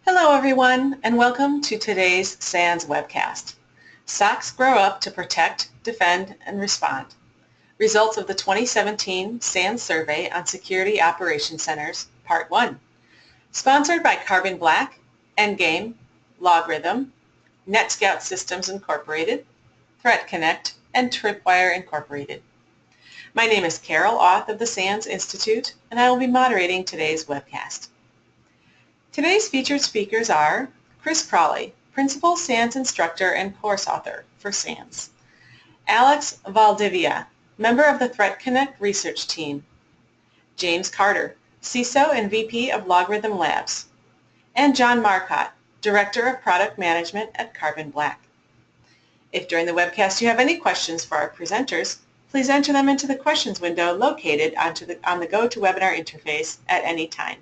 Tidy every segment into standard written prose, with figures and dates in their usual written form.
Hello everyone, and welcome to today's SANS webcast. SOCs grow up to protect, defend, and respond. Results of the 2017 SANS Survey on Security Operations Centers, Part 1. Sponsored by Carbon Black, Endgame, LogRhythm, NetScout Systems Incorporated, Threat Connect, and Tripwire Incorporated. My name is Carol Auth of the SANS Institute, and I will be moderating today's webcast. Today's featured speakers are Chris Crawley, Principal SANS Instructor and Course Author for SANS, Alex Valdivia, member of the Threat Connect Research Team, Jame Carder, CISO and VP of LogRhythm Labs, and John Marcotte, Director of Product Management at Carbon Black. If during the webcast you have any questions for our presenters, please enter them into the questions window located on the GoToWebinar interface at any time.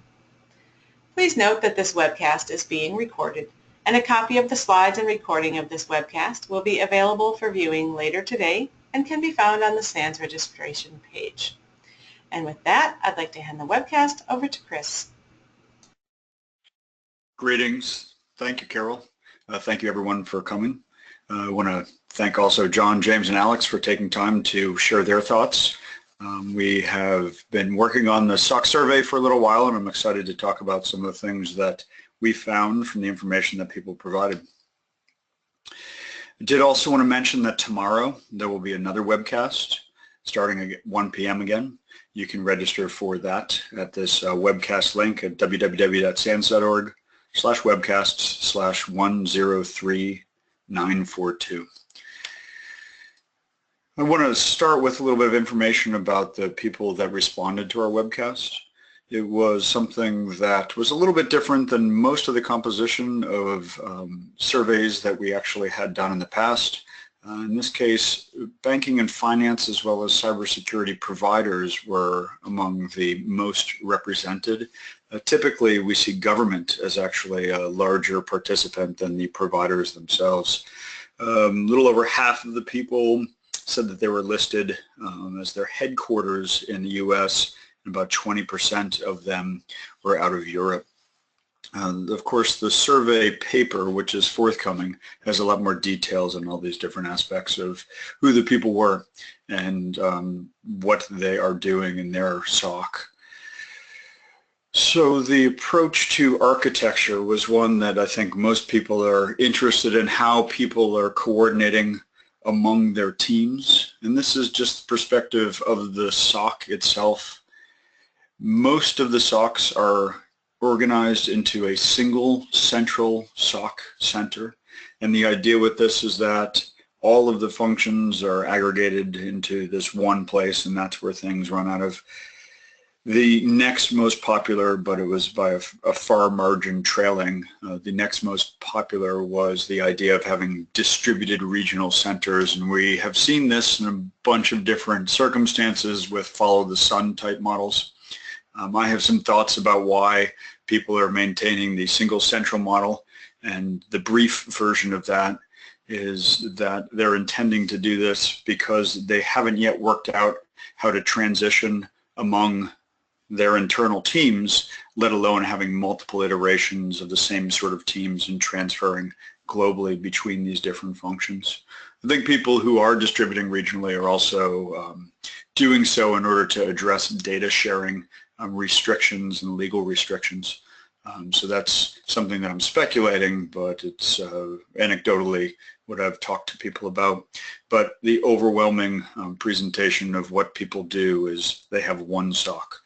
Please note that this webcast is being recorded, and a copy of the slides and recording of this webcast will be available for viewing later today and can be found on the SANS registration page. And with that, I'd like to hand the webcast over to Chris. Greetings. Thank you, Carol. Thank you, everyone, for coming. I want to thank also John, James, and Alex for taking time to share their thoughts. We have been working on the SOC survey for a little while, and I'm excited to talk about some of the things that we found from the information that people provided. I did also want to mention that tomorrow there will be another webcast starting at 1 p.m. again. You can register for that at this webcast link at www.sans.org/webcasts/103942. I want to start with a little bit of information about the people that responded to our webcast. It was something that was a little bit different than most of the composition of surveys that we actually had done in the past. In this case, banking and finance as well as cybersecurity providers were among the most represented. Typically, we see government as actually a larger participant than the providers themselves. A little over half of the people said that they were listed as their headquarters in the U.S., and about 20% of them were out of Europe. Of course, the survey paper, which is forthcoming, has a lot more details on all these different aspects of who the people were and what they are doing in their SOC. So the approach to architecture was one that I think most people are interested in, how people are coordinating among their teams, and this is just the perspective of the SOC itself. Most of the SOCs are organized into a single central SOC center, and the idea with this is that all of the functions are aggregated into this one place, and that's where things run out of. The next most popular, but it was by a far margin trailing, the next most popular was the idea of having distributed regional centers, and we have seen this in a bunch of different circumstances with follow the sun type models. I have some thoughts about why people are maintaining the single central model, and the brief version of that is that they're intending to do this because they haven't yet worked out how to transition among their internal teams, let alone having multiple iterations of the same sort of teams and transferring globally between these different functions. I think people who are distributing regionally are also doing so in order to address data sharing restrictions and legal restrictions. So that's something that I'm speculating, but it's anecdotally what I've talked to people about. But the overwhelming presentation of what people do is they have one SOC.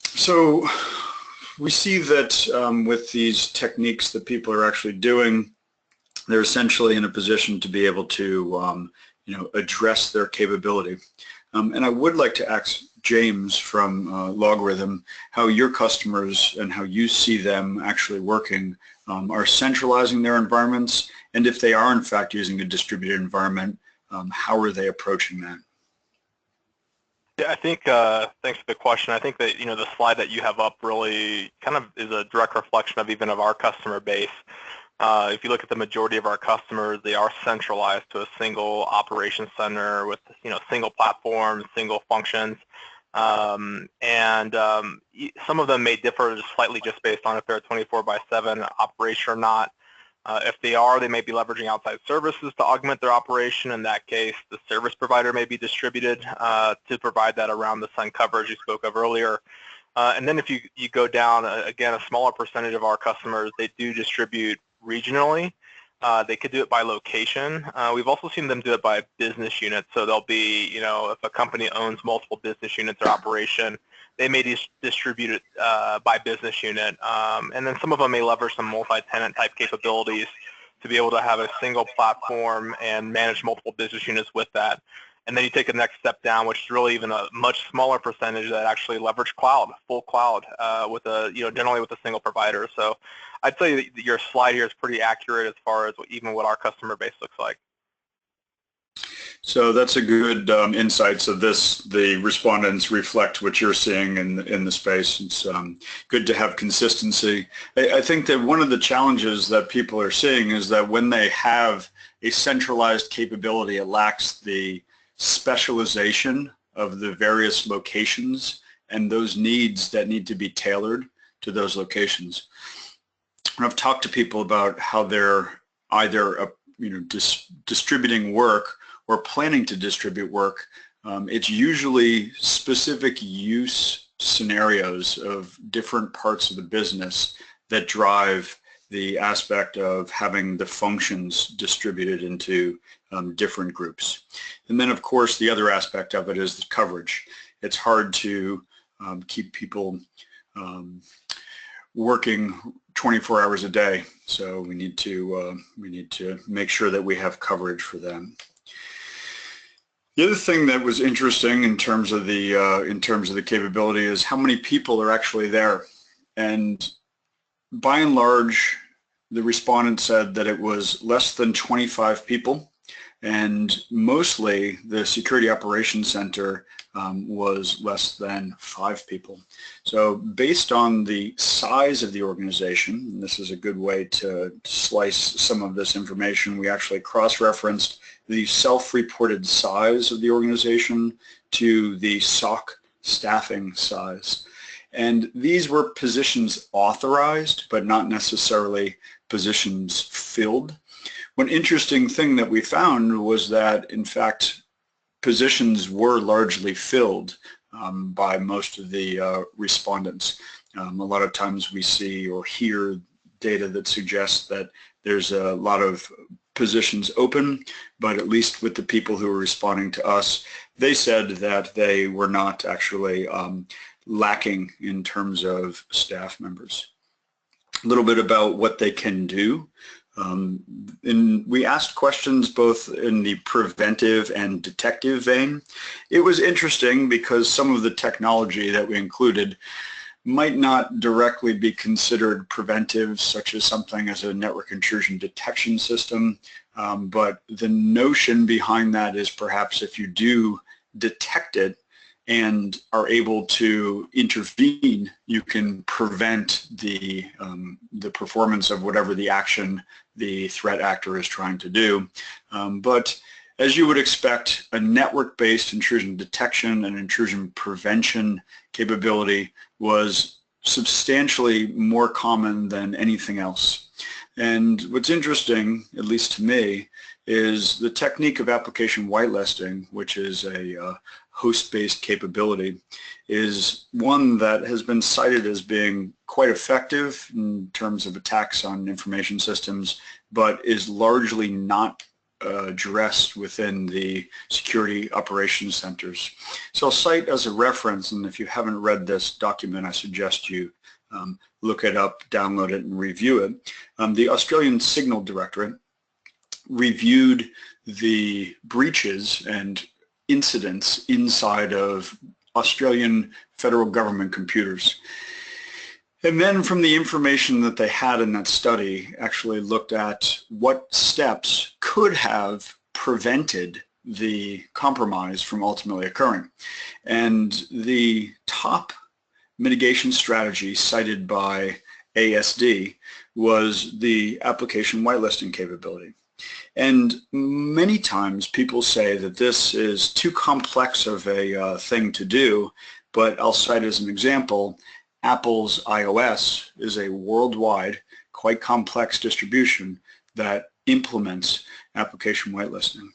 So we see that with these techniques that people are actually doing, they're essentially in a position to be able to address their capability. And I would like to ask James from LogRhythm how your customers and how you see them actually working are centralizing their environments, and if they are in fact using a distributed environment, how are they approaching that? Yeah, I think, thanks for the question. I think that, the slide that you have up really kind of is a direct reflection of even of our customer base. If you look at the majority of our customers, they are centralized to a single operations center with, single platforms, single functions. Some of them may differ slightly just based on if they're a 24/7 operation or not. If they are, they may be leveraging outside services to augment their operation. In that case, the service provider may be distributed to provide that around the sun coverage you spoke of earlier. And then if you go down, again, a smaller percentage of our customers, they do distribute regionally. They could do it by location. We've also seen them do it by business unit. So they'll be, if a company owns multiple business units or operation, they may distribute it by business unit. And then some of them may leverage some multi-tenant type capabilities to be able to have a single platform and manage multiple business units with that. And then you take a next step down, which is really even a much smaller percentage that actually leverage cloud, full cloud, with generally with a single provider. So I'd say that your slide here is pretty accurate as far as even what our customer base looks like. So that's a good insight. So the respondents reflect what you're seeing in the space. It's good to have consistency. I think that one of the challenges that people are seeing is that when they have a centralized capability, it lacks the specialization of the various locations and those needs that need to be tailored to those locations. And I've talked to people about how they're either distributing work or planning to distribute work. It's usually specific use scenarios of different parts of the business that drive the aspect of having the functions distributed into different groups. And then, of course, the other aspect of it is the coverage. It's hard to keep people working 24 hours a day, so we need to make sure that we have coverage for them. The other thing that was interesting in terms of the capability is how many people are actually there, and by and large, the respondent said that it was less than 25 people, and mostly the Security Operations Center was less than 5 people. So based on the size of the organization, and this is a good way to slice some of this information, we actually cross-referenced the self-reported size of the organization to the SOC staffing size. And these were positions authorized, but not necessarily positions filled. One interesting thing that we found was that, in fact, positions were largely filled by most of the respondents. A lot of times we see or hear data that suggests that there's a lot of positions open, but at least with the people who were responding to us, they said that they were not actually lacking in terms of staff members. A little bit about what they can do. We asked questions both in the preventive and detective vein. It was interesting because some of the technology that we included might not directly be considered preventive, such as something as a network intrusion detection system, but the notion behind that is perhaps if you do detect it and are able to intervene, you can prevent the performance of whatever the action the threat actor is trying to do. But as you would expect, a network-based intrusion detection and intrusion prevention capability was substantially more common than anything else. And what's interesting, at least to me, is the technique of application whitelisting, which is a host-based capability, is one that has been cited as being quite effective in terms of attacks on information systems, but is largely not addressed within the security operations centers. So I'll cite as a reference, and if you haven't read this document, I suggest you look it up, download it, and review it. The Australian Signal Directorate reviewed the breaches and incidents inside of Australian federal government computers. And then from the information that they had in that study, actually looked at what steps could have prevented the compromise from ultimately occurring. And the top mitigation strategy cited by ASD was the application whitelisting capability. And many times people say that this is too complex of a thing to do, but I'll cite as an example, Apple's iOS is a worldwide, quite complex distribution that implements application whitelisting.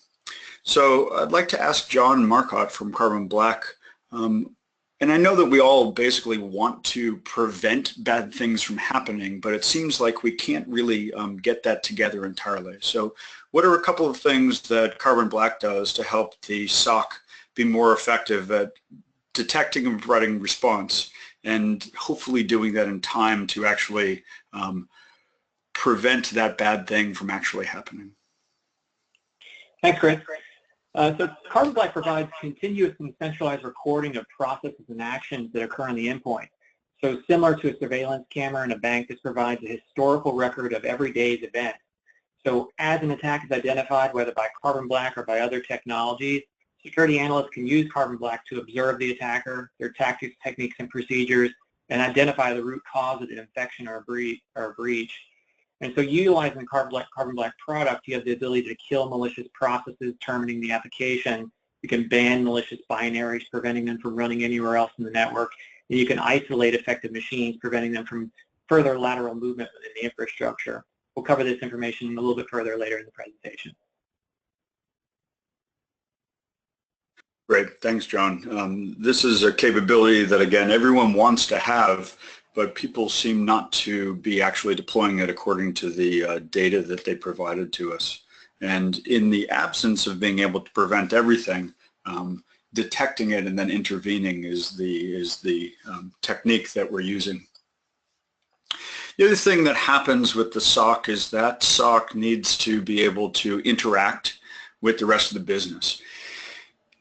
So I'd like to ask John Marcotte from Carbon Black, and I know that we all basically want to prevent bad things from happening, but it seems like we can't really get that together entirely. So what are a couple of things that Carbon Black does to help the SOC be more effective at detecting and providing response, and hopefully doing that in time to actually prevent that bad thing from actually happening? Thanks, Chris. So Carbon Black provides continuous and centralized recording of processes and actions that occur on the endpoint. So similar to a surveillance camera in a bank, this provides a historical record of every day's event. So as an attack is identified, whether by Carbon Black or by other technologies, security analysts can use Carbon Black to observe the attacker, their tactics, techniques, and procedures, and identify the root cause of the infection or a breach. And so utilizing the Carbon Black product, you have the ability to kill malicious processes terminating the application. You can ban malicious binaries, preventing them from running anywhere else in the network. And you can isolate affected machines, preventing them from further lateral movement within the infrastructure. We'll cover this information a little bit further later in the presentation. Great, thanks, John. This is a capability that, again, everyone wants to have, but people seem not to be actually deploying it according to the data that they provided to us. And in the absence of being able to prevent everything, detecting it and then intervening is the technique that we're using. The other thing that happens with the SOC is that SOC needs to be able to interact with the rest of the business.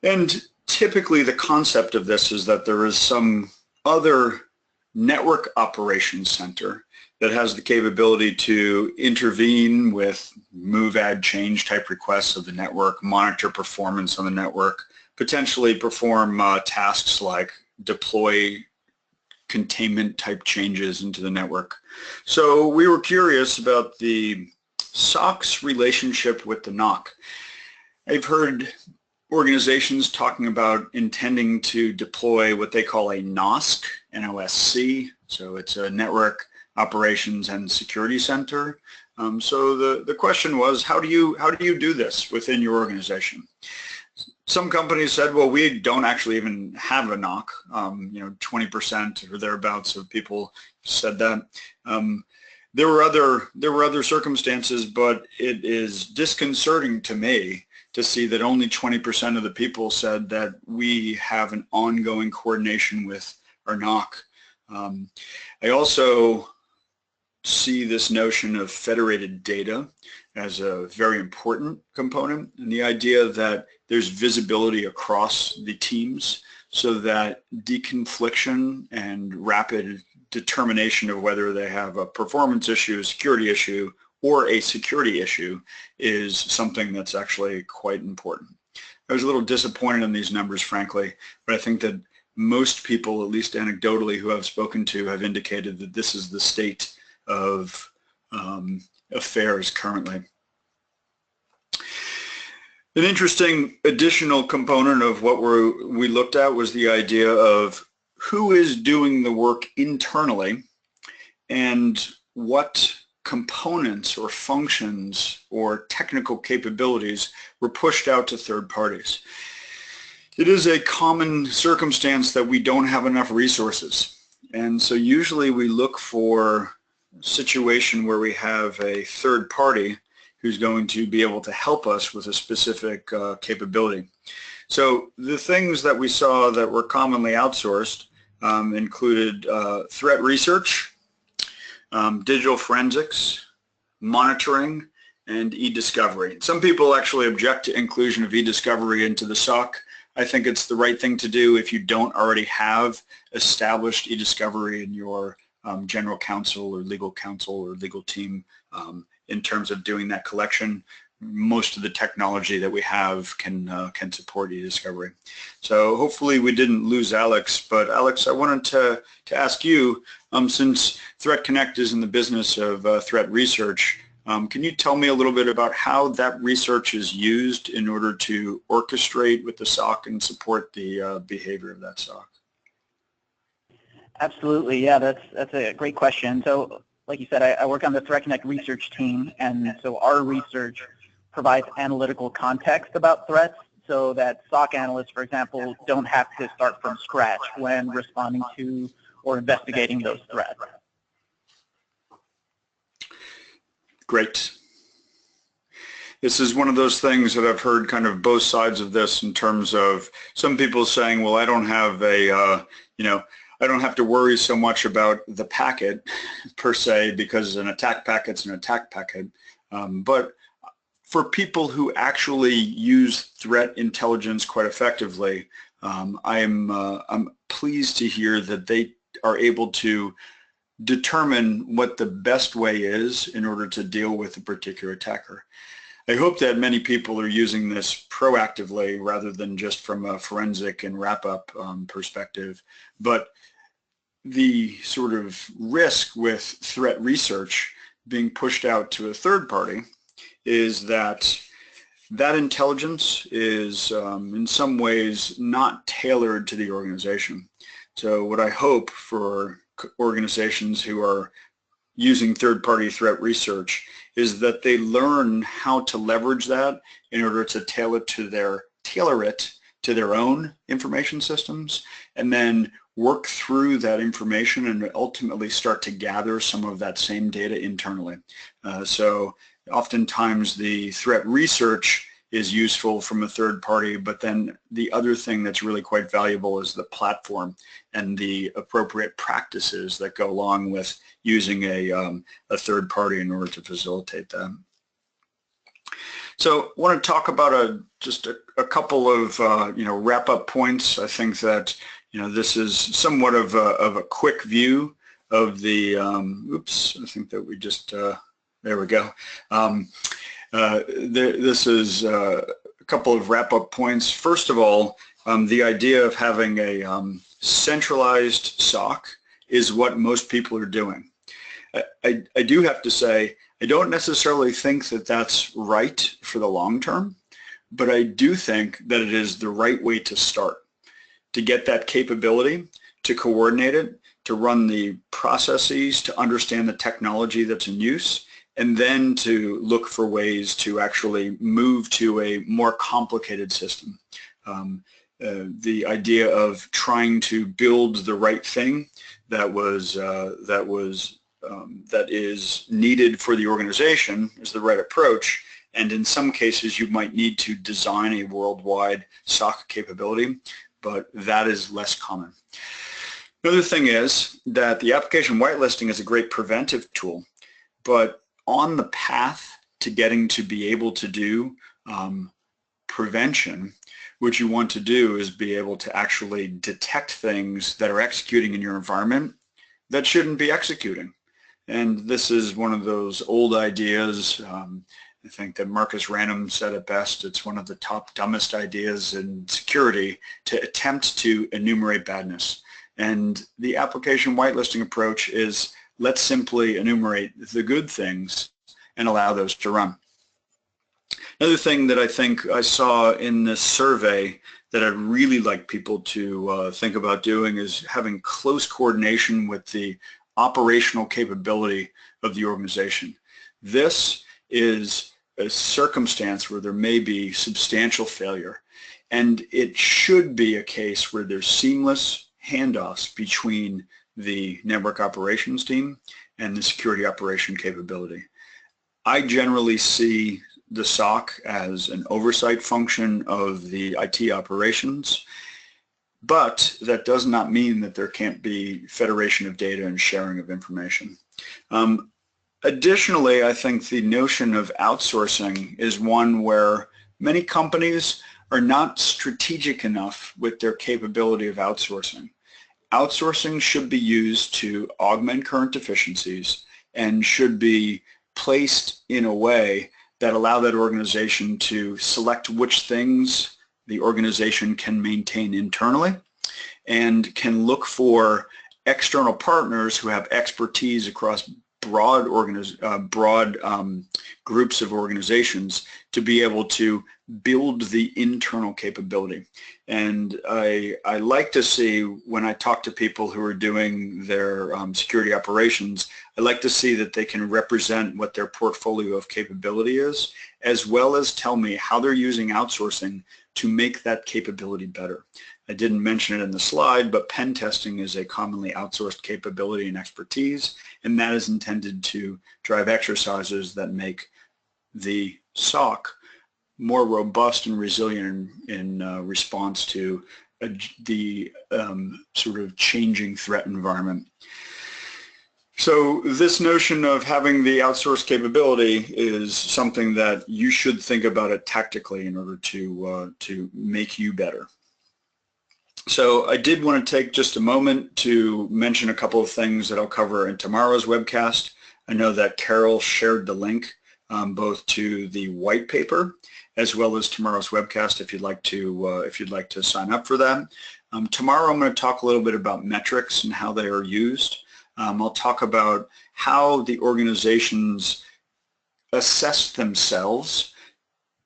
And typically the concept of this is that there is some other network operations center that has the capability to intervene with move, add, change type requests of the network, monitor performance on the network, potentially perform tasks like deploy containment type changes into the network. So we were curious about the SOC's relationship with the NOC. I've heard organizations talking about intending to deploy what they call a NOSC, N-O-S-C, so it's a Network Operations and Security Center. So the question was, how do you do this within your organization? Some companies said, well, we don't actually even have a NOC. 20% or thereabouts of people said that. There were other circumstances, but it is disconcerting to me to see that only 20% of the people said that we have an ongoing coordination with our NOC. I also see this notion of federated data as a very important component, and the idea that there's visibility across the teams so that deconfliction and rapid determination of whether they have a performance issue, a security issue, or a security issue is something that's actually quite important. I was a little disappointed in these numbers, frankly, but I think that most people, at least anecdotally, who I've spoken to have indicated that this is the state of affairs currently. An interesting additional component of what we looked at was the idea of who is doing the work internally and what components or functions or technical capabilities were pushed out to third parties. It is a common circumstance that we don't have enough resources, and so usually we look for a situation where we have a third party who's going to be able to help us with a specific capability. So the things that we saw that were commonly outsourced included threat research, digital forensics, monitoring, and e-discovery. Some people actually object to inclusion of e-discovery into the SOC. I think it's the right thing to do if you don't already have established e-discovery in your general counsel or legal team in terms of doing that collection. Most of the technology that we have can support e-discovery. So hopefully we didn't lose Alex, but Alex, I wanted to ask you, since Threat Connect is in the business of threat research, can you tell me a little bit about how that research is used in order to orchestrate with the SOC and support the behavior of that SOC? Absolutely, yeah, that's a great question. So, like you said, I work on the Threat Connect research team, and so our research provides analytical context about threats so that SOC analysts, for example, don't have to start from scratch when responding to or investigating those threats. Great. This is one of those things that I've heard kind of both sides of this in terms of some people saying, well, I don't have a, I don't have to worry so much about the packet per se because an attack packet's an attack packet. But for people who actually use threat intelligence quite effectively, I'm pleased to hear that they are able to determine what the best way is in order to deal with a particular attacker. I hope that many people are using this proactively rather than just from a forensic and wrap-up perspective. But the sort of risk with threat research being pushed out to a third party is that that intelligence is in some ways not tailored to the organization. So what I hope for organizations who are using third-party threat research is that they learn how to leverage that in order to tailor it to their own information systems, and then work through that information and ultimately start to gather some of that same data internally. So oftentimes the threat research is useful from a third party, but then the other thing that's really quite valuable is the platform and the appropriate practices that go along with using a third party in order to facilitate that. So I want to talk about just a couple of wrap-up points. I think that this is somewhat of a quick view of the. Oops, I think that we just there we go. This is a couple of wrap-up points. First of all, the idea of having a centralized SOC is what most people are doing. I do have to say, I don't necessarily think that that's right for the long term, but I do think that it is the right way to start, to get that capability, to coordinate it, to run the processes, to understand the technology that's in use, and then to look for ways to actually move to a more complicated system. The idea of trying to build the right thing that is needed for the organization is the right approach, and in some cases you might need to design a worldwide SOC capability, but that is less common. Another thing is that the application whitelisting is a great preventive tool, but on the path to getting to be able to do prevention, what you want to do is be able to actually detect things that are executing in your environment that shouldn't be executing. And this is one of those old ideas. I think that Marcus Random said it best. It's one of the top dumbest ideas in security to attempt to enumerate badness. And the application whitelisting approach is let's simply enumerate the good things and allow those to run. Another thing that I think I saw in this survey that I'd really like people to think about doing is having close coordination with the operational capability of the organization. This is a circumstance where there may be substantial failure, and it should be a case where there's seamless handoffs between the network operations team and the security operation capability. I generally see the SOC as an oversight function of the IT operations, but that does not mean that there can't be federation of data and sharing of information. Additionally, I think the notion of outsourcing is one where many companies are not strategic enough with their capability of outsourcing. Outsourcing should be used to augment current efficiencies and should be placed in a way that allow that organization to select which things the organization can maintain internally and can look for external partners who have expertise across broad groups of organizations to be able to build the internal capability. And I like to see, when I talk to people who are doing their security operations, I like to see that they can represent what their portfolio of capability is, as well as tell me how they're using outsourcing to make that capability better. I didn't mention it in the slide, but pen testing is a commonly outsourced capability and expertise, and that is intended to drive exercises that make the SOC more robust and resilient in response to the sort of changing threat environment. So this notion of having the outsourced capability is something that you should think about it tactically in order to make you better. So I did want to take just a moment to mention a couple of things that I'll cover in tomorrow's webcast. I know that Carol shared the link both to the white paper as well as tomorrow's webcast if you'd like to sign up for that. Tomorrow I'm going to talk a little bit about metrics and how they are used. I'll talk about how the organizations assess themselves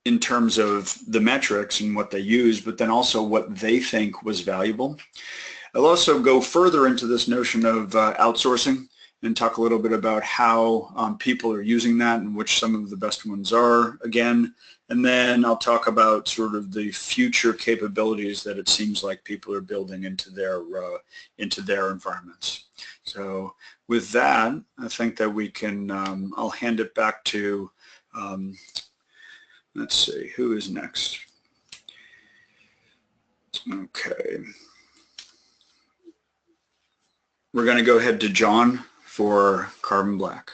in terms of the metrics and what they use, but then also what they think was valuable. I'll also go further into this notion of outsourcing and talk a little bit about how people are using that and which some of the best ones are again. And then I'll talk about sort of the future capabilities that it seems like people are building into their environments. So with that, I think that we can, I'll hand it back to, let's see, who is next? Okay. We're going to go ahead to John for Carbon Black.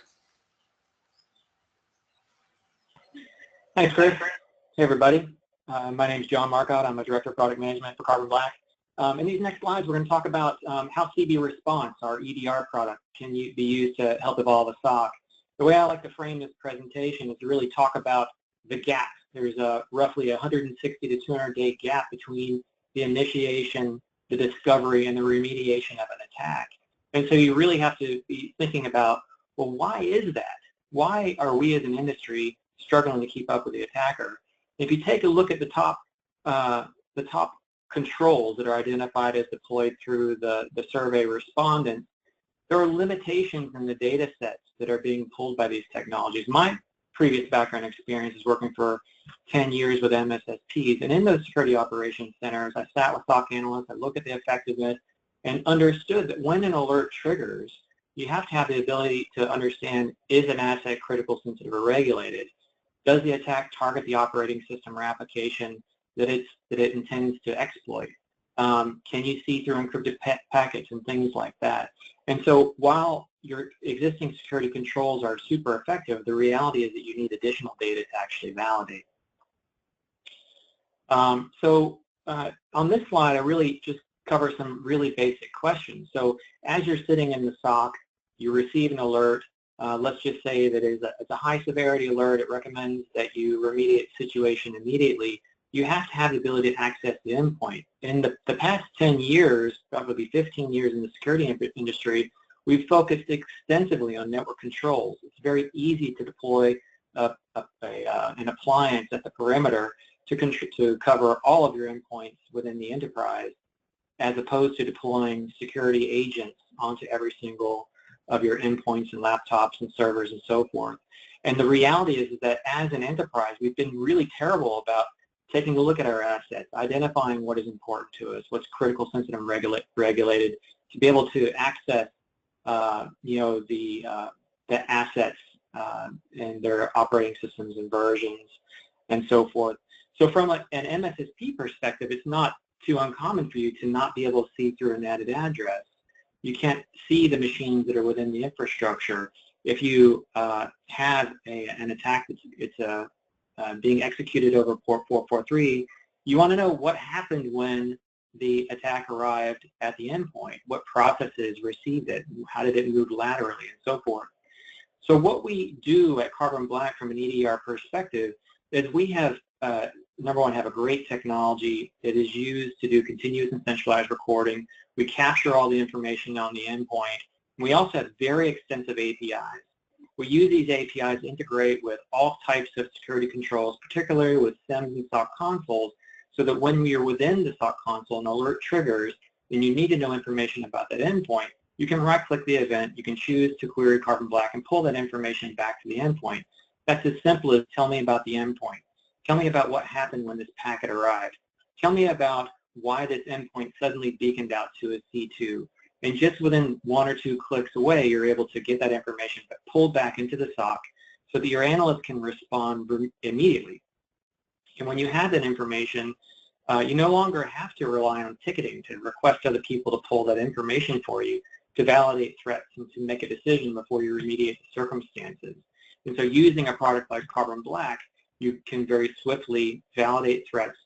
Thanks, Chris. Hey, everybody. My name is John Marcotte. I'm a Director of Product Management for Carbon Black. In these next slides, we're going to talk about how CB Response, our EDR product, can be used to help evolve a SOC. The way I like to frame this presentation is to really talk about the gaps. There's roughly a 160 to 200-day gap between the initiation, the discovery, and the remediation of an attack. And so you really have to be thinking about, well, why is that? Why are we as an industry struggling to keep up with the attacker? If you take a look at the top controls that are identified as deployed through the survey respondents, there are limitations in the data sets that are being pulled by these technologies. My previous background experience is working for 10 years with MSSPs, and in those security operations centers, I sat with SOC analysts, I looked at the effectiveness, and understood that when an alert triggers, you have to have the ability to understand, is an asset critical, sensitive, or regulated? Does the attack target the operating system or application that it intends to exploit? Can you see through encrypted packets and things like that? And so while your existing security controls are super effective, the reality is that you need additional data to actually validate. On this slide, I really just cover some really basic questions. So as you're sitting in the SOC, you receive an alert. Let's just say that it's a high severity alert. It recommends that you remediate the situation immediately. You have to have the ability to access the endpoint. In the past 10 years, probably 15 years in the security industry, we've focused extensively on network controls. It's very easy to deploy an appliance at the perimeter to cover all of your endpoints within the enterprise, as opposed to deploying security agents onto every single of your endpoints and laptops and servers and so forth. And the reality is that as an enterprise, we've been really terrible about taking a look at our assets, identifying what is important to us, what's critical, sensitive, and regulated, to be able to access the assets and their operating systems and versions and so forth. So from an MSSP perspective, it's not too uncommon for you to not be able to see through an added address. You can't see the machines that are within the infrastructure. If you have an attack that's being executed over port 443, you want to know what happened when the attack arrived at the endpoint, what processes received it, how did it move laterally, and so forth. So what we do at Carbon Black from an EDR perspective is we have, number one, have a great technology that is used to do continuous and centralized recording. We capture all the information on the endpoint. We also have very extensive APIs, We use these APIs to integrate with all types of security controls, particularly with SIEMs and SOC consoles, so that when you're within the SOC console and alert triggers, and you need to know information about that endpoint, you can right-click the event, you can choose to query Carbon Black and pull that information back to the endpoint. That's as simple as tell me about the endpoint. Tell me about what happened when this packet arrived. Tell me about why this endpoint suddenly beaconed out to a C2. And just within 1 or 2 clicks away, you're able to get that information pulled back into the SOC so that your analyst can respond immediately. And when you have that information, you no longer have to rely on ticketing to request other people to pull that information for you to validate threats and to make a decision before you remediate the circumstances. And so using a product like Carbon Black, you can very swiftly validate threats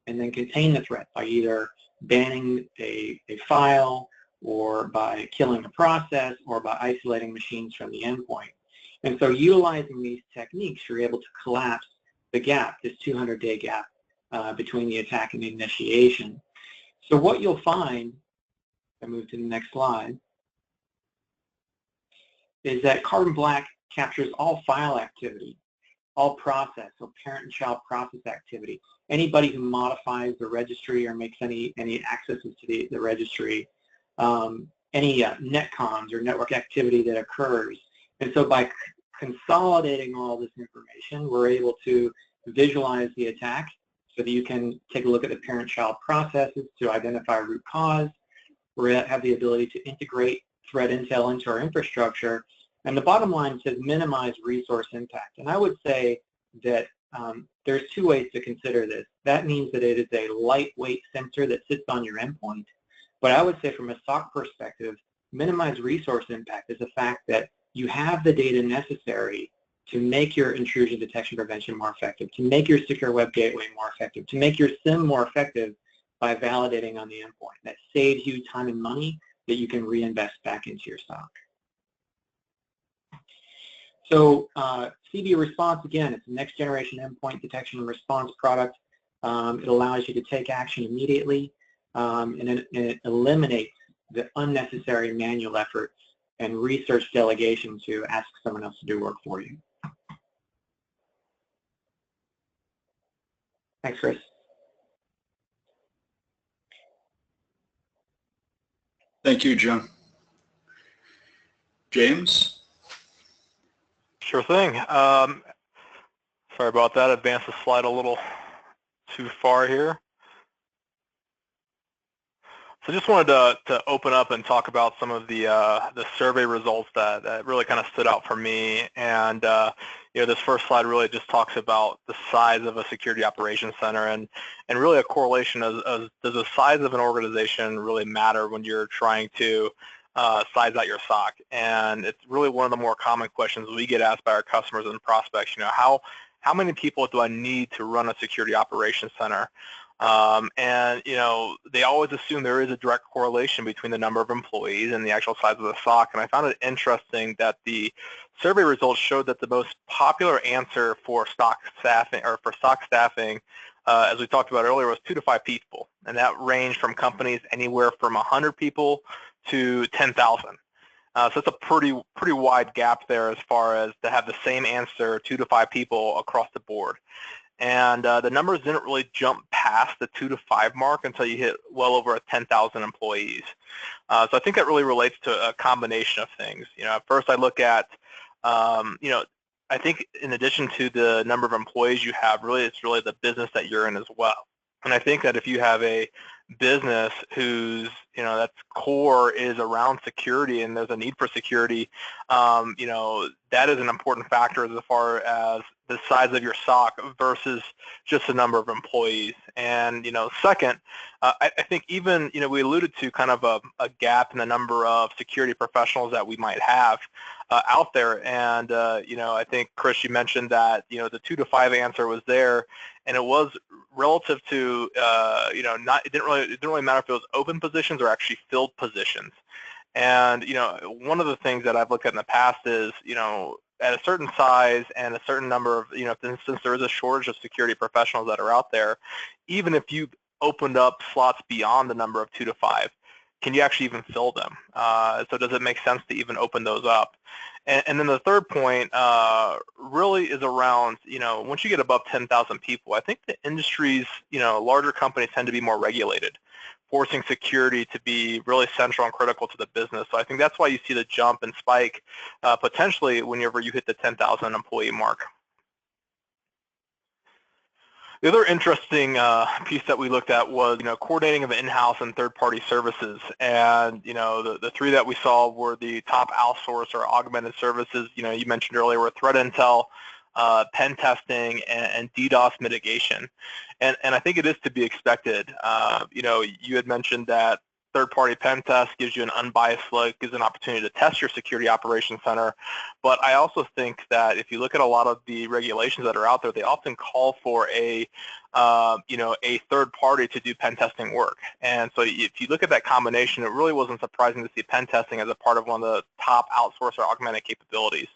and then contain the threat by either banning a file or by killing a process or by isolating machines from the endpoint. And so utilizing these techniques, you're able to collapse the gap, this 200-day gap between the attack and the initiation. So what you'll find, I move to the next slide, is that Carbon Black captures all file activity, all process, so parent and child process activity. Anybody who modifies the registry or makes any accesses to the registry, any netcoms or network activity that occurs. And so by consolidating all this information, we're able to visualize the attack so that you can take a look at the parent-child processes to identify root cause. We have the ability to integrate threat intel into our infrastructure. And the bottom line says minimize resource impact. And I would say that there's 2 ways to consider this. That means that it is a lightweight sensor that sits on your endpoint. But I would say from a SOC perspective, minimize resource impact is the fact that you have the data necessary to make your intrusion detection prevention more effective, to make your secure web gateway more effective, to make your SIEM more effective by validating on the endpoint. That saves you time and money that you can reinvest back into your SOC. So CB Response, again, it's a next generation endpoint detection and response product. It allows you to take action immediately, and it eliminates the unnecessary manual effort and research delegation to ask someone else to do work for you. Thanks, Chris. Thank you, Jim. James? Sure thing. Sorry about that. Advanced the slide a little too far here. So just wanted to open up and talk about some of the survey results that really kind of stood out for me. And you know, this first slide really just talks about the size of a security operations center and really a correlation of does the size of an organization really matter when you're trying to size out your SOC. And it's really one of the more common questions we get asked by our customers and prospects. You know, how many people do I need to run a security operations center? And you know, they always assume there is a direct correlation between the number of employees and the actual size of the SOC. And I found it interesting that the survey results showed that the most popular answer for SOC staffing, as we talked about earlier, was 2 to 5 people, and that ranged from companies anywhere from 100 people to 10,000. So it's a pretty wide gap there as far as to have the same answer, 2 to 5 people across the board. And the numbers didn't really jump past the 2 to 5 mark until you hit well over 10,000 employees. So I think that really relates to a combination of things. You know, at first I look at, you know, I think in addition to the number of employees you have, really it's really the business that you're in as well. And I think that if you have a business whose, you know, that's core is around security and there's a need for security, you know, that is an important factor as far as the size of your SOC versus just the number of employees. And, you know, second, I think even, you know, we alluded to kind of a gap in the number of security professionals that we might have out there. And, you know, I think, Chris, you mentioned that, you know, the 2 to 5 answer was there, and it was relative to, you know, it didn't really matter if it was open positions or actually filled positions. And, you know, one of the things that I've looked at in the past is, you know, at a certain size and a certain number of, you know, since there is a shortage of security professionals that are out there, even if you opened up slots beyond the number of 2 to 5, can you actually even fill them? So does it make sense to even open those up? And then the third point really is around, once you get above 10,000 people, I think the industries, larger companies tend to be more regulated, forcing security to be really central and critical to the business. So I think that's why you see the jump and spike potentially whenever you hit the 10,000 employee mark. The other interesting piece that we looked at was, coordinating of in-house and third-party services. And, the three that we saw were the top outsourced or augmented services, you mentioned earlier, were threat intel, pen testing, and DDoS mitigation. And I think it is to be expected. You had mentioned that third-party pen test gives you an unbiased look, gives an opportunity to test your security operations center. But I also think that if you look at a lot of the regulations that are out there, they often call for a third party to do pen testing work. And so if you look at that combination, it really wasn't surprising to see pen testing as a part of one of the top outsourced or augmented capabilities.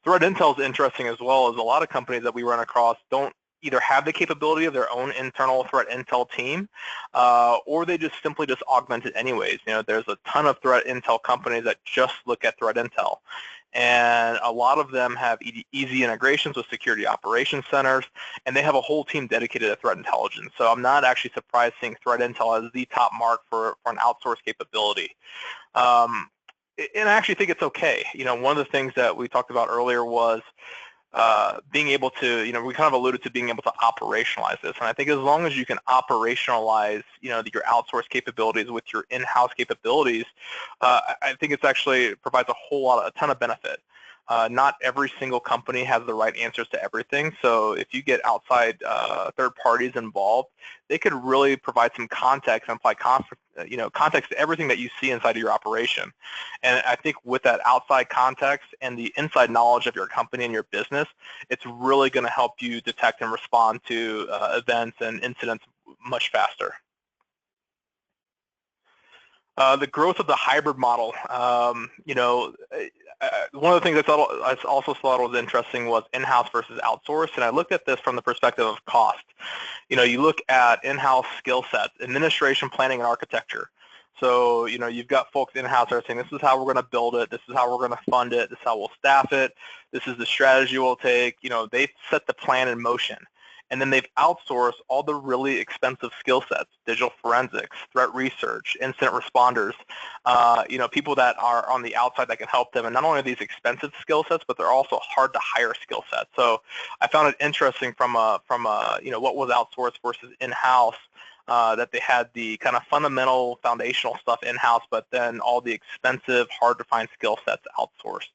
Threat intel is interesting as well, as a lot of companies that we run across don't either have the capability of their own internal threat intel team, or they just simply augment it anyways. There's a ton of threat intel companies that just look at threat intel. And a lot of them have easy integrations with security operations centers, and they have a whole team dedicated to threat intelligence. So I'm not actually surprised seeing threat intel as the top mark for an outsourced capability. And I actually think it's okay. One of the things that we talked about earlier was being able to, we kind of alluded to being able to operationalize this. And I think as long as you can operationalize, your outsourced capabilities with your in-house capabilities, I think it's actually provides a ton of benefit. Not every single company has the right answers to everything. So if you get outside third parties involved, they could really provide some context and apply context to everything that you see inside of your operation. And I think with that outside context and the inside knowledge of your company and your business, it's really going to help you detect and respond to events and incidents much faster. The growth of the hybrid model, one of the things I also thought was interesting was in-house versus outsourced, and I looked at this from the perspective of cost. You look at in-house skill sets, administration, planning, and architecture. So, you've got folks in-house that are saying, this is how we're going to build it, this is how we're going to fund it, this is how we'll staff it, this is the strategy we'll take. They set the plan in motion. And then they've outsourced all the really expensive skill sets, digital forensics, threat research, incident responders, people that are on the outside that can help them. And not only are these expensive skill sets, but they're also hard to hire skill sets. So I found it interesting from what was outsourced versus in-house, that they had the kind of fundamental foundational stuff in-house, but then all the expensive, hard to find skill sets outsourced.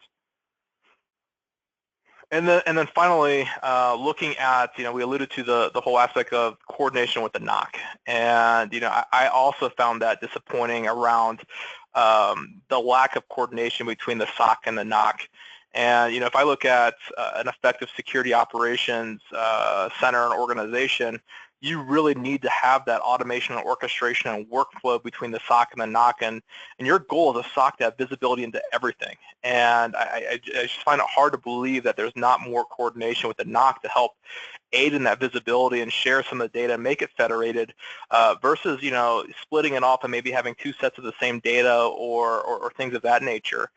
And then finally, looking at, we alluded to the whole aspect of coordination with the NOC. And, I also found that disappointing around the lack of coordination between the SOC and the NOC. And, if I look at an effective security operations center and organization, you really need to have that automation and orchestration and workflow between the SOC and the NOC, and your goal as a SOC to have visibility into everything. And I just find it hard to believe that there's not more coordination with the NOC to help aid in that visibility and share some of the data and make it federated, versus splitting it off and maybe having two sets of the same data or things of that nature.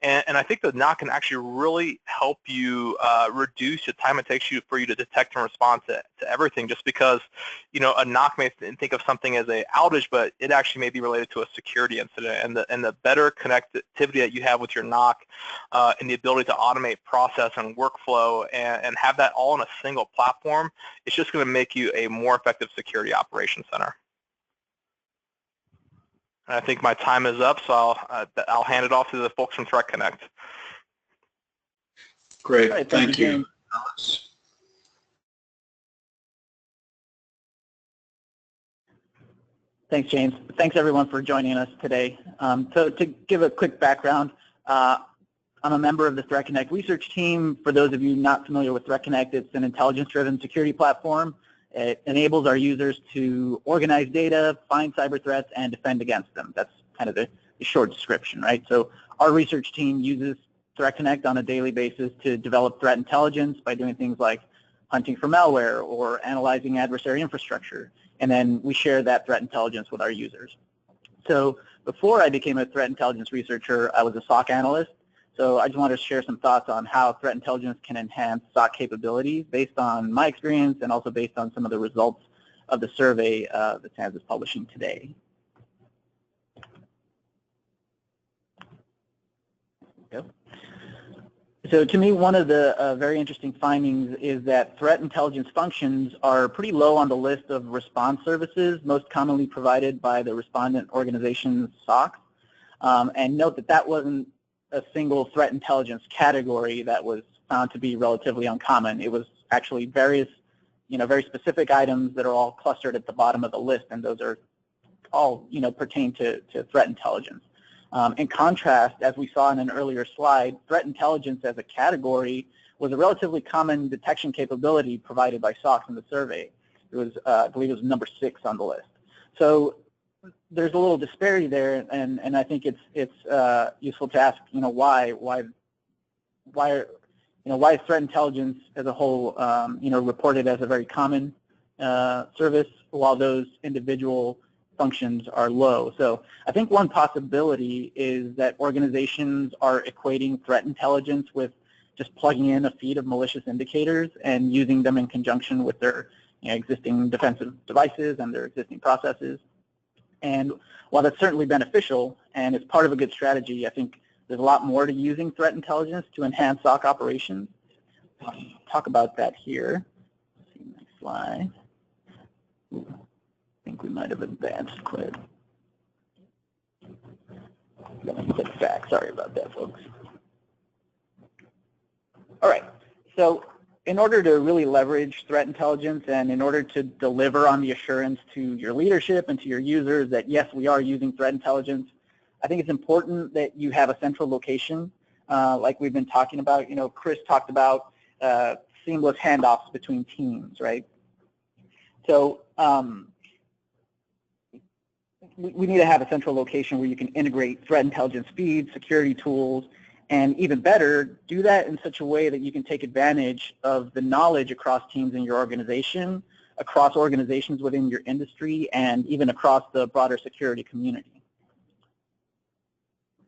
And I think the NOC can actually really help you reduce the time it takes for you to detect and respond to everything, just because a NOC may think of something as an outage, but it actually may be related to a security incident. And the better connectivity that you have with your NOC and the ability to automate process and workflow and have that all in a single platform, it's just going to make you a more effective security operations center. And I think my time is up, so I'll hand it off to the folks from Threat Connect. Great, right, thank you, Alex. Thanks, James. Thanks, everyone, for joining us today. So to give a quick background, I'm a member of the Threat Connect research team. For those of you not familiar with Threat Connect, it's an intelligence-driven security platform. It enables our users to organize data, find cyber threats, and defend against them. That's kind of the short description, right? So our research team uses Threat Connect on a daily basis to develop threat intelligence by doing things like hunting for malware or analyzing adversary infrastructure. And then we share that threat intelligence with our users. So before I became a threat intelligence researcher, I was a SOC analyst. So I just wanted to share some thoughts on how threat intelligence can enhance SOC capabilities based on my experience and also based on some of the results of the survey that SANS is publishing today. So to me, one of the very interesting findings is that threat intelligence functions are pretty low on the list of response services most commonly provided by the respondent organization's SOCs. And note that that wasn't a single threat intelligence category that was found to be relatively uncommon. It was actually various, very specific items that are all clustered at the bottom of the list, and those are all, pertain to threat intelligence. In contrast, as we saw in an earlier slide, threat intelligence as a category was a relatively common detection capability provided by SOCs in the survey. It was, I believe it was number 6 on the list. So there's a little disparity there, and I think it's useful to ask, why is threat intelligence as a whole, reported as a very common service, while those individual functions are low. So I think one possibility is that organizations are equating threat intelligence with just plugging in a feed of malicious indicators and using them in conjunction with their existing defensive devices and their existing processes. And while that's certainly beneficial and it's part of a good strategy, I think there's a lot more to using threat intelligence to enhance SOC operations. I'll talk about that here. Let's see, next slide. Ooh, I think we might have advanced quite. Let me click back. Sorry about that, folks. All right. So in order to really leverage threat intelligence and in order to deliver on the assurance to your leadership and to your users that, yes, we are using threat intelligence, I think it's important that you have a central location, like we've been talking about. Chris talked about seamless handoffs between teams, right? So we need to have a central location where you can integrate threat intelligence feeds, security tools, and even better, do that in such a way that you can take advantage of the knowledge across teams in your organization, across organizations within your industry, and even across the broader security community.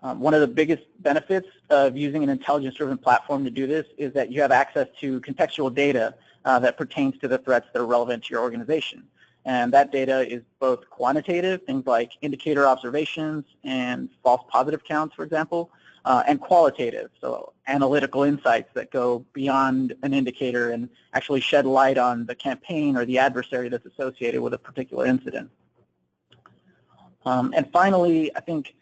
One of the biggest benefits of using an intelligence-driven platform to do this is that you have access to contextual data that pertains to the threats that are relevant to your organization. And that data is both quantitative, things like indicator observations and false positive counts, for example, and qualitative, so analytical insights that go beyond an indicator and actually shed light on the campaign or the adversary that's associated with a particular incident. And finally, I think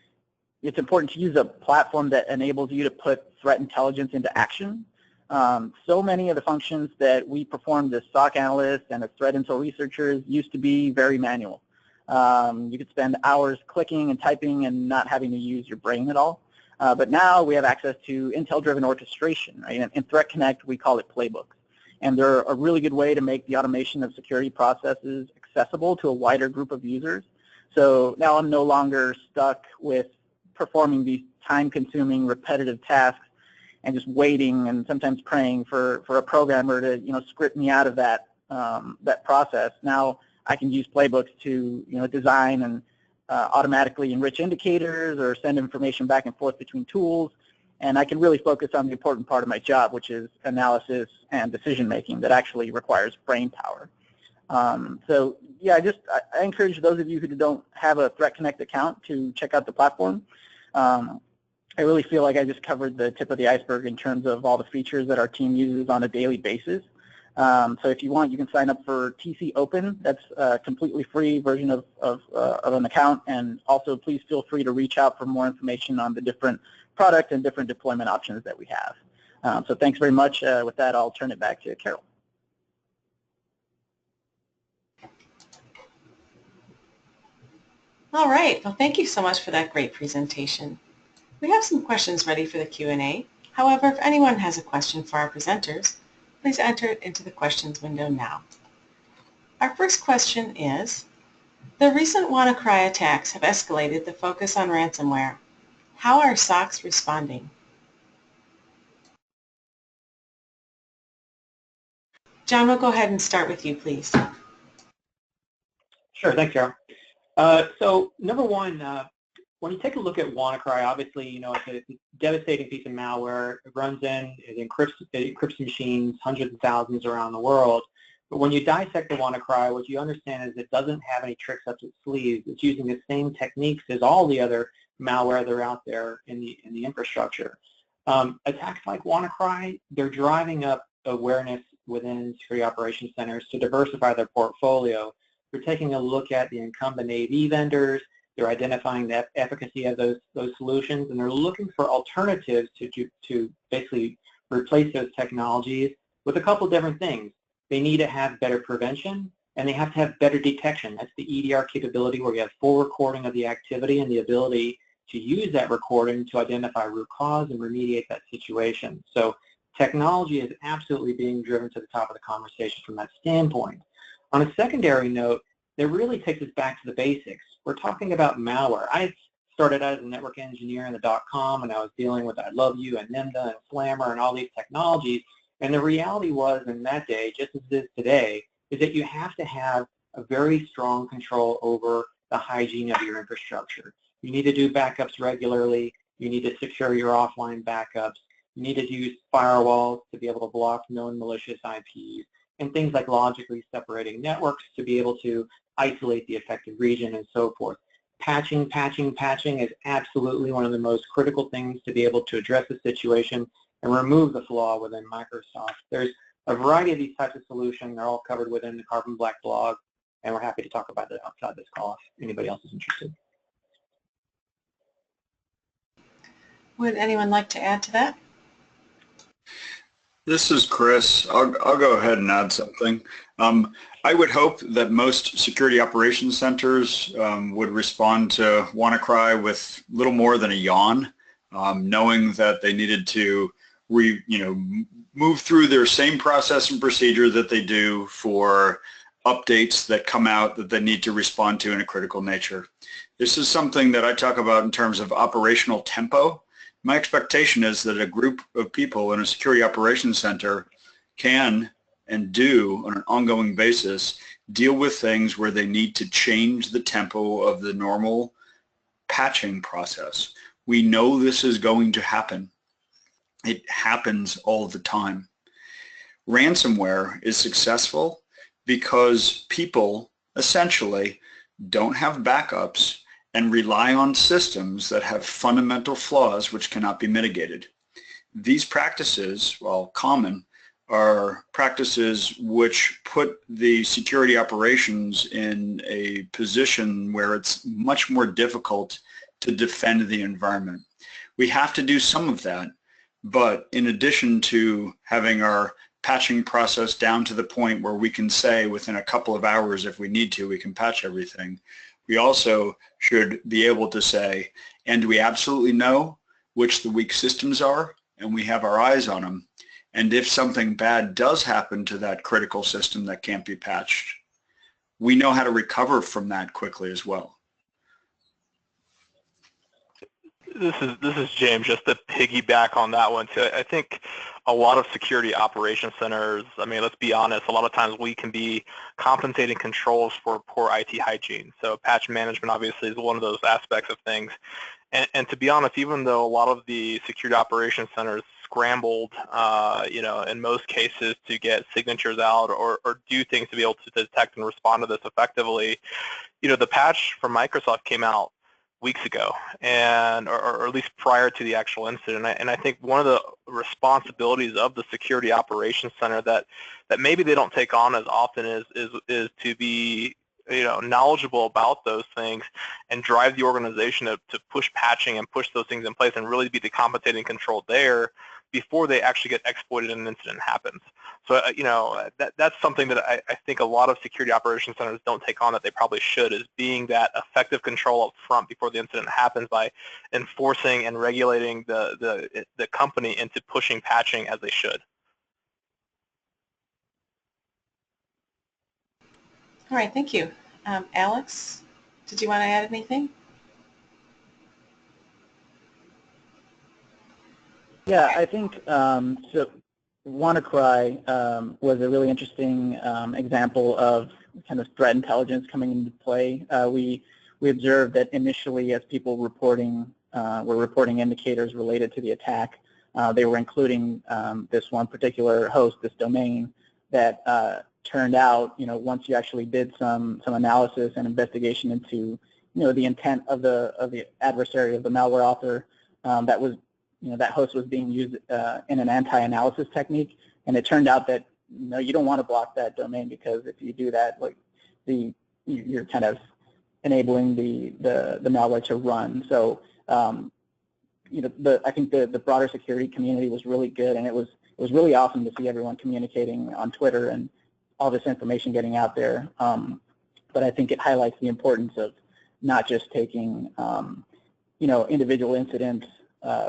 it's important to use a platform that enables you to put threat intelligence into action. So many of the functions that we performed as SOC analysts and as threat intel researchers used to be very manual. You could spend hours clicking and typing and not having to use your brain at all. But now we have access to intel-driven orchestration, right? In Threat Connect, we call it playbooks. And they're a really good way to make the automation of security processes accessible to a wider group of users. So now I'm no longer stuck with performing these time-consuming, repetitive tasks and just waiting and sometimes praying for a programmer to script me out of that that process. Now I can use playbooks to design and automatically enrich indicators or send information back and forth between tools, and I can really focus on the important part of my job, which is analysis and decision making that actually requires brain power. So yeah, I encourage those of you who don't have a Threat Connect account to check out the platform. I really feel like I just covered the tip of the iceberg in terms of all the features that our team uses on a daily basis. So if you want, you can sign up for TC Open. That's a completely free version of an account. And also, please feel free to reach out for more information on the different product and different deployment options that we have. So thanks very much. With that, I'll turn it back to Carol. All right. Well, thank you so much for that great presentation. We have some questions ready for the Q&A. However, if anyone has a question for our presenters, please enter it into the questions window now. Our first question is, the recent WannaCry attacks have escalated the focus on ransomware. How are SOCs responding? John, we'll go ahead and start with you, please. Sure, thanks, Carol. So number one, when you take a look at WannaCry, obviously, it's a devastating piece of malware. It runs in, it encrypts machines, hundreds of thousands around the world. But when you dissect the WannaCry, what you understand is it doesn't have any tricks up its sleeves. It's using the same techniques as all the other malware that are out there in the infrastructure. Attacks like WannaCry, they're driving up awareness within security operations centers to diversify their portfolio. They're taking a look at the incumbent AV vendors. They're identifying the efficacy of those solutions, and they're looking for alternatives to basically replace those technologies with a couple different things. They need to have better prevention, and they have to have better detection. That's the EDR capability, where you have full recording of the activity and the ability to use that recording to identify root cause and remediate that situation. So technology is absolutely being driven to the top of the conversation from that standpoint. On a secondary note, that really takes us back to the basics. We're talking about malware. I started out as a network engineer in the .com, and I was dealing with I Love You and NIMDA and Slammer and all these technologies. And the reality was, in that day, just as it is today, is that you have to have a very strong control over the hygiene of your infrastructure. You need to do backups regularly. You need to secure your offline backups. You need to use firewalls to be able to block known malicious IPs, and things like logically separating networks to be able to isolate the affected region and so forth. Patching is absolutely one of the most critical things to be able to address the situation and remove the flaw within Microsoft. There's a variety of these types of solutions. They're all covered within the Carbon Black blog, and we're happy to talk about it outside this call if anybody else is interested. Would anyone like to add to that? This is Chris. I'll go ahead and add something. I would hope that most security operations centers would respond to WannaCry with little more than a yawn, knowing that they needed to move through their same process and procedure that they do for updates that come out that they need to respond to in a critical nature. This is something that I talk about in terms of operational tempo. My expectation is that a group of people in a security operations center can and do on an ongoing basis deal with things where they need to change the tempo of the normal patching process. We know this is going to happen. It happens all the time. Ransomware is successful because people essentially don't have backups and rely on systems that have fundamental flaws which cannot be mitigated. These practices, while common, are practices which put the security operations in a position where it's much more difficult to defend the environment. We have to do some of that, but in addition to having our patching process down to the point where we can say within a couple of hours if we need to, we can patch everything, we also should be able to say, and we absolutely know which the weak systems are, and we have our eyes on them. And if something bad does happen to that critical system that can't be patched, we know how to recover from that quickly as well. This is James. Just to piggyback on that one too, I think a lot of security operations centers, I mean, let's be honest, a lot of times we can be compensating controls for poor IT hygiene. So patch management obviously is one of those aspects of things. And to be honest, even though a lot of the security operations centers scrambled, in most cases to get signatures out or do things to be able to detect and respond to this effectively, the patch from Microsoft came out weeks ago, or at least prior to the actual incident. And I think one of the responsibilities of the security operations center that maybe they don't take on as often is to be knowledgeable about those things and drive the organization to push patching and push those things in place and really be the compensating control there before they actually get exploited and an incident happens. So, that's something that I think a lot of security operations centers don't take on that they probably should, is being that effective control up front before the incident happens by enforcing and regulating the company into pushing patching as they should. All right, thank you. Alex, did you want to add anything? Yeah, I think so. WannaCry was a really interesting example of kind of threat intelligence coming into play. We we observed that initially, as people were reporting indicators related to the attack, they were including this one particular host, this domain, that turned out, once you actually did some analysis and investigation into, the intent of the adversary, of the malware author, that was, that host was being used in an anti-analysis technique, and it turned out that you don't want to block that domain, because if you do that, like you're kind of enabling the malware to run. So I think the broader security community was really good, and it was really awesome to see everyone communicating on Twitter and all this information getting out there. But I think it highlights the importance of not just taking individual incidents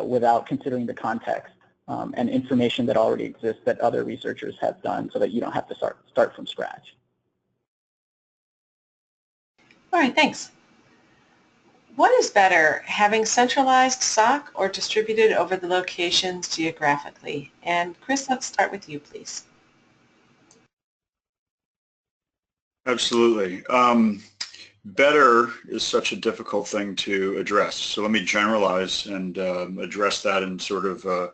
without considering the context and information that already exists that other researchers have done, so that you don't have to start from scratch. All right, thanks. What is better, having centralized SOC or distributed over the locations geographically? And Chris, let's start with you, please. Absolutely. Better is such a difficult thing to address. So let me generalize and address that in sort of a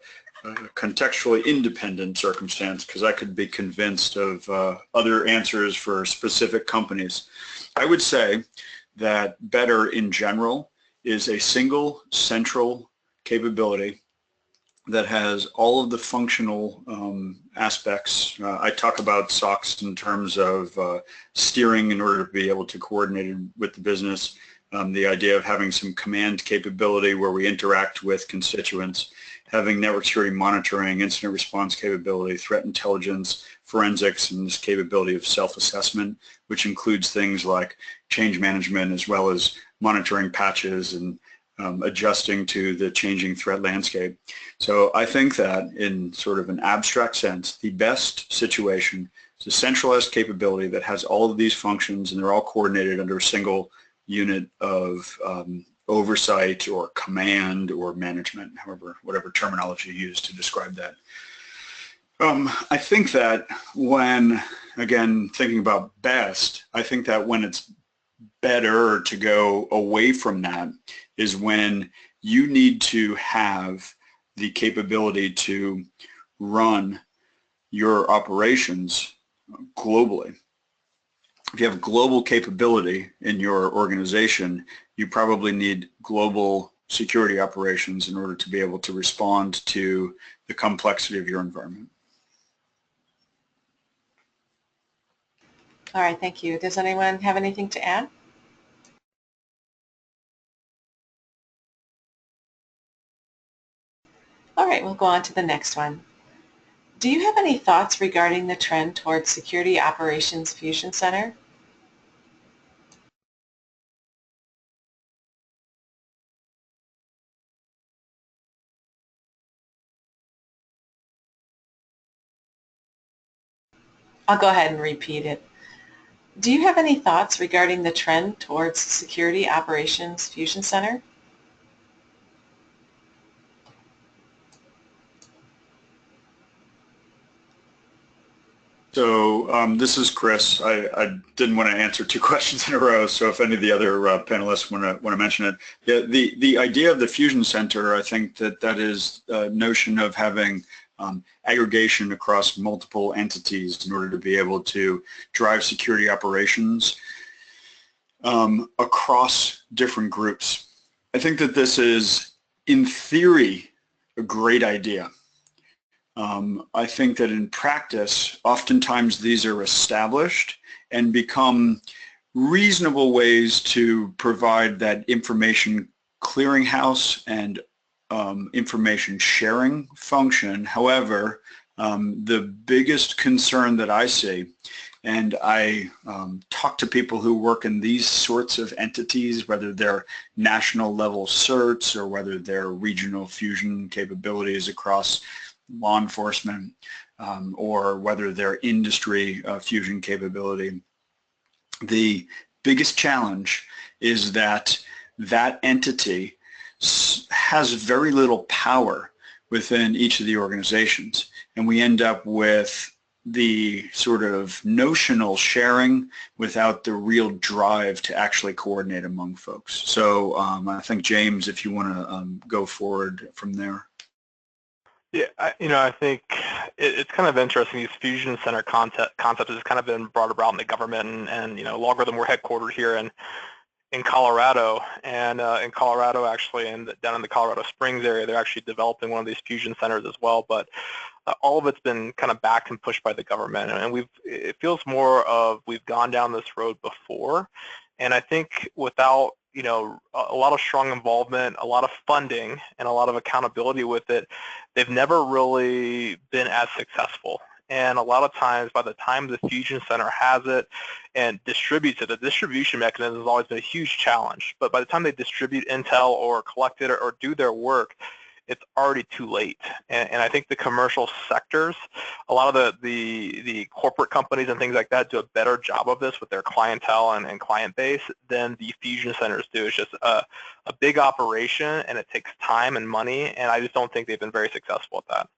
contextually independent circumstance, because I could be convinced of other answers for specific companies. I would say that better in general is a single central capability that has all of the functional aspects. I talk about SOCs in terms of steering in order to be able to coordinate with the business, the idea of having some command capability where we interact with constituents, having network security monitoring, incident response capability, threat intelligence, forensics, and this capability of self-assessment, which includes things like change management as well as monitoring patches and adjusting to the changing threat landscape. So I think that in sort of an abstract sense, the best situation is a centralized capability that has all of these functions, and they're all coordinated under a single unit of oversight or command or management, whatever terminology you use to describe that. I think that when, again, thinking about best, I think that when it's better to go away from that is when you need to have the capability to run your operations globally. If you have global capability in your organization, you probably need global security operations in order to be able to respond to the complexity of your environment. All right, thank you. Does anyone have anything to add? All right, we'll go on to the next one. Do you have any thoughts regarding the trend towards Security Operations Fusion Center? I'll go ahead and repeat it. Do you have any thoughts regarding the trend towards Security Operations Fusion Center? So this is Chris. I didn't want to answer two questions in a row, so if any of the other panelists want to mention it. Yeah, the idea of the Fusion Center, I think that is a notion of having aggregation across multiple entities in order to be able to drive security operations across different groups. I think that this is, in theory, a great idea. I think that in practice, oftentimes these are established and become reasonable ways to provide that information clearinghouse and information sharing function. However, the biggest concern that I see, and I talk to people who work in these sorts of entities, whether they're national level certs or whether they're regional fusion capabilities across law enforcement, or whether they're industry fusion capability. The biggest challenge is that that entity has very little power within each of the organizations, and we end up with the sort of notional sharing without the real drive to actually coordinate among folks. So I think, James, if you want to go forward from there. Yeah, I think it's kind of interesting. These fusion center concepts has kind of been brought about in the government, and LogRhythm, we're headquartered here in Colorado, and in Colorado actually, and down in the Colorado Springs area, they're actually developing one of these fusion centers as well. But all of it's been kind of backed and pushed by the government, and it feels more of we've gone down this road before, and I think without a lot of strong involvement, a lot of funding, and a lot of accountability with it, they've never really been as successful. And a lot of times, by the time the Fusion Center has it and distributes it, the distribution mechanism has always been a huge challenge. But by the time they distribute intel or collect it or do their work, it's already too late. And I think the commercial sectors, a lot of the corporate companies and things like that do a better job of this with their clientele and client base than the fusion centers do. It's just a big operation, and it takes time and money, and I just don't think they've been very successful at that.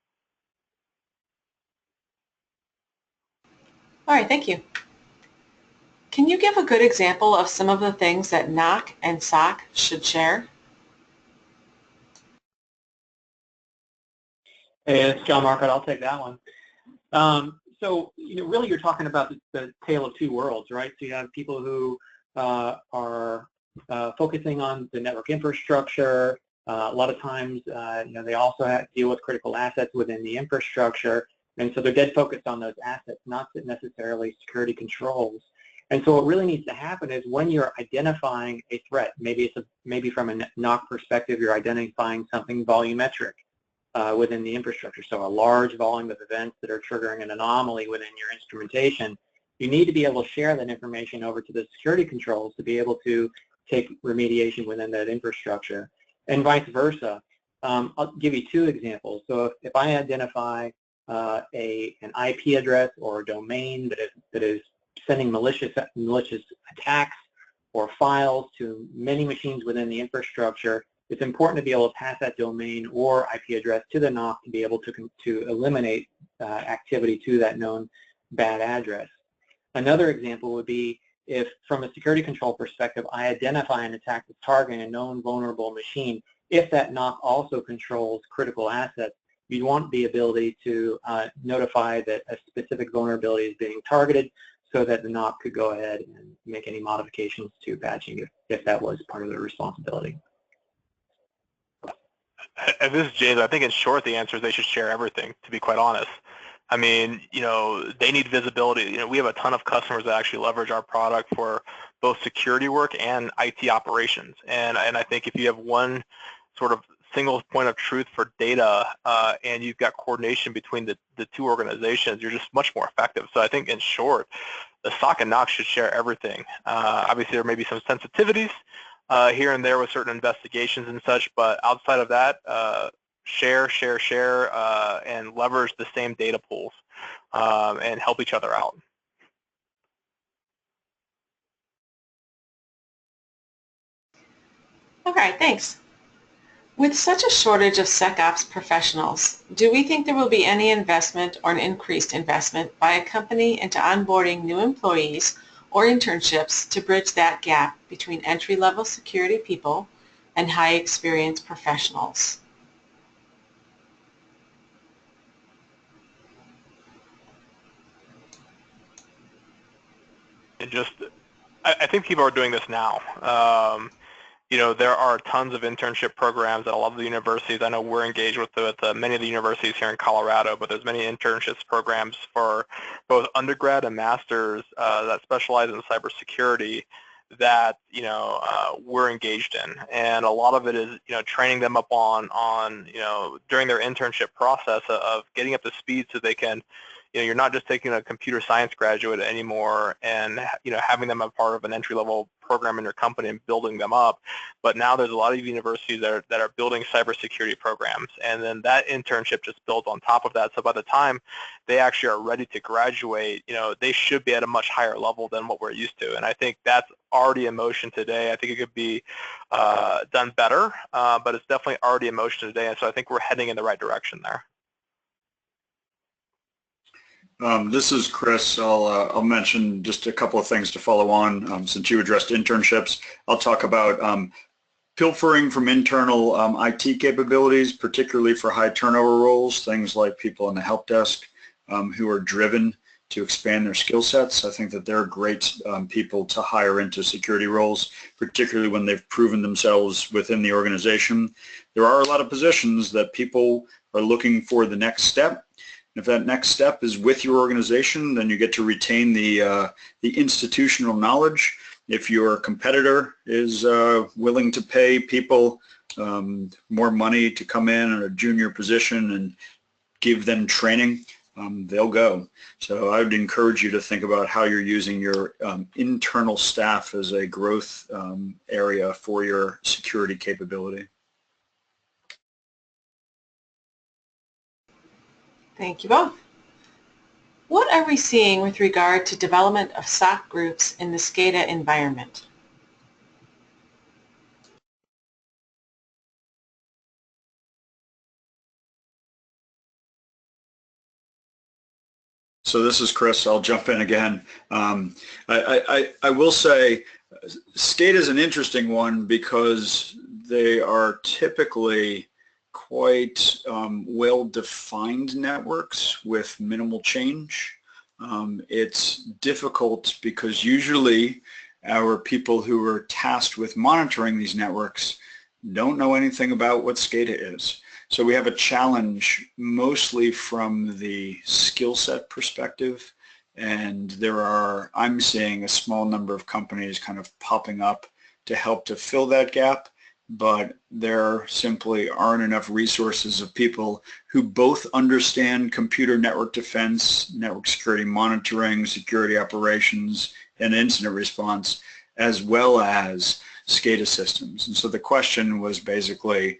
All right, thank you. Can you give a good example of some of the things that NOC and SOC should share? Hey, it's John Marcotte. I'll take that one. So, really you're talking about the tale of two worlds, right? So you have people who are focusing on the network infrastructure. A lot of times, they also have to deal with critical assets within the infrastructure. And so they're dead focused on those assets, not necessarily security controls. And so what really needs to happen is when you're identifying a threat, maybe from a NOC perspective, you're identifying something volumetric within the infrastructure, so a large volume of events that are triggering an anomaly within your instrumentation. You need to be able to share that information over to the security controls to be able to take remediation within that infrastructure, and vice versa. I'll give you two examples. So if I identify an IP address or a domain that is sending malicious attacks or files to many machines within the infrastructure, it's important to be able to pass that domain or IP address to the NOC to be able to eliminate activity to that known bad address. Another example would be if, from a security control perspective, I identify an attack that's targeting a known vulnerable machine. If that NOC also controls critical assets, you'd want the ability to notify that a specific vulnerability is being targeted so that the NOC could go ahead and make any modifications to patching if that was part of their responsibility. And this is James. I think in short, the answer is they should share everything, to be quite honest. I mean, they need visibility. We have a ton of customers that actually leverage our product for both security work and IT operations. And I think if you have one sort of single point of truth for data and you've got coordination between the two organizations, you're just much more effective. So I think in short, the SOC and NOC should share everything. Obviously, there may be some sensitivities here and there with certain investigations and such, but outside of that, share, and leverage the same data pools and help each other out. Okay, thanks. With such a shortage of SecOps professionals, do we think there will be any investment or an increased investment by a company into onboarding new employees or internships to bridge that gap between entry-level security people and high-experienced professionals? I think people are doing this now. There are tons of internship programs at a lot of the universities. I know we're engaged with many of the universities here in Colorado, but there's many internships programs for both undergrad and masters that specialize in cybersecurity that we're engaged in, and a lot of it is training them up on during their internship process of getting up to speed so they can. You're not just taking a computer science graduate anymore and having them a part of an entry-level program in your company and building them up, but now there's a lot of universities that are building cybersecurity programs, and then that internship just builds on top of that. So by the time they actually are ready to graduate, they should be at a much higher level than what we're used to, and I think that's already in motion today. I think it could be done better, but it's definitely already in motion today, and so I think we're heading in the right direction there. This is Chris. I'll mention just a couple of things to follow on. Since you addressed internships, I'll talk about pilfering from internal IT capabilities, particularly for high turnover roles, things like people in the help desk who are driven to expand their skill sets. I think that they're great people to hire into security roles, particularly when they've proven themselves within the organization. There are a lot of positions that people are looking for the next step. If that next step is with your organization, then you get to retain the institutional knowledge. If your competitor is willing to pay people more money to come in a junior position and give them training, they'll go. So I would encourage you to think about how you're using your internal staff as a growth area for your security capability. Thank you both. What are we seeing with regard to development of SOC groups in the SCADA environment? So this is Chris. I'll jump in again. I will say SCADA is an interesting one because they are typically quite well-defined networks with minimal change. It's difficult because usually our people who are tasked with monitoring these networks don't know anything about what SCADA is. So we have a challenge mostly from the skill set perspective, and I'm seeing a small number of companies kind of popping up to help to fill that gap, but there simply aren't enough resources of people who both understand computer network defense, network security monitoring, security operations, and incident response, as well as SCADA systems. And so the question was basically,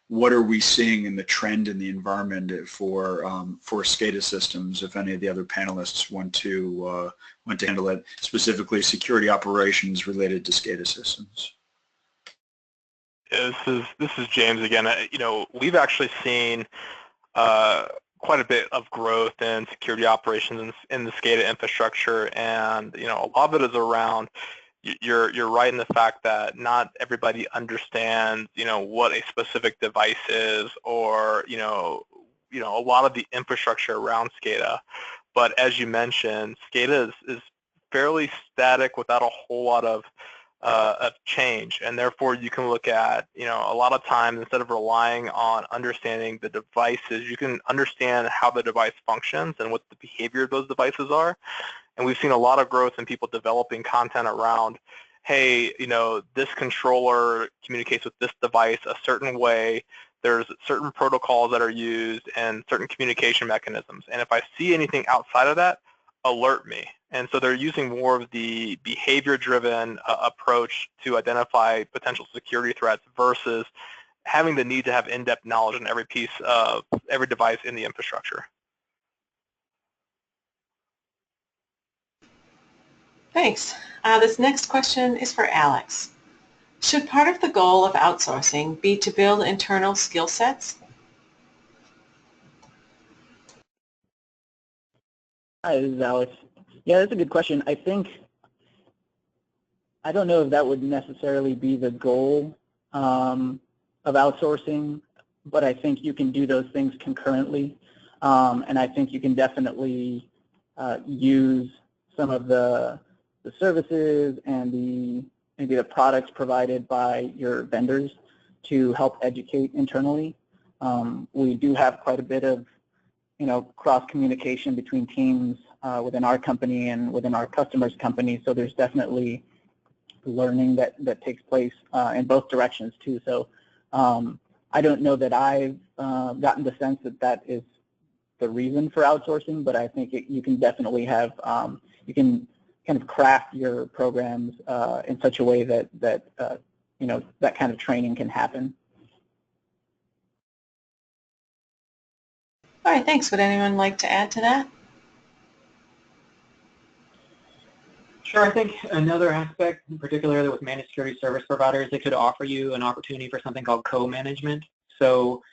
what are we seeing in the trend in the environment for SCADA systems? If any of the other panelists want to handle it, specifically security operations related to SCADA systems. Yeah, this is James again. We've actually seen quite a bit of growth in security operations in the SCADA infrastructure, and a lot of it is around. You're right in the fact that not everybody understands, what a specific device is, or a lot of the infrastructure around SCADA. But as you mentioned, SCADA is fairly static without a whole lot of change, and therefore you can look at, a lot of times instead of relying on understanding the devices, you can understand how the device functions and what the behavior of those devices are. And we've seen a lot of growth in people developing content around, hey, this controller communicates with this device a certain way. There's certain protocols that are used and certain communication mechanisms. And if I see anything outside of that, alert me. And so they're using more of the behavior-driven approach to identify potential security threats versus having the need to have in-depth knowledge on every piece of every device in the infrastructure. Thanks. This next question is for Alex. Should part of the goal of outsourcing be to build internal skill sets? Hi, this is Alex. Yeah, that's a good question. I don't know if that would necessarily be the goal of outsourcing, but I think you can do those things concurrently. And I think you can definitely use some of the services and maybe the products provided by your vendors to help educate internally. We do have quite a bit of cross-communication between teams within our company and within our customers' companies, so there's definitely learning that takes place in both directions too. So I don't know that I've gotten the sense that is the reason for outsourcing, but I think you can definitely have, you can kind of craft your programs in such a way that that kind of training can happen. All right, thanks. Would anyone like to add to that? Sure. I think another aspect, particularly with managed security service providers, they could offer you an opportunity for something called co-management. So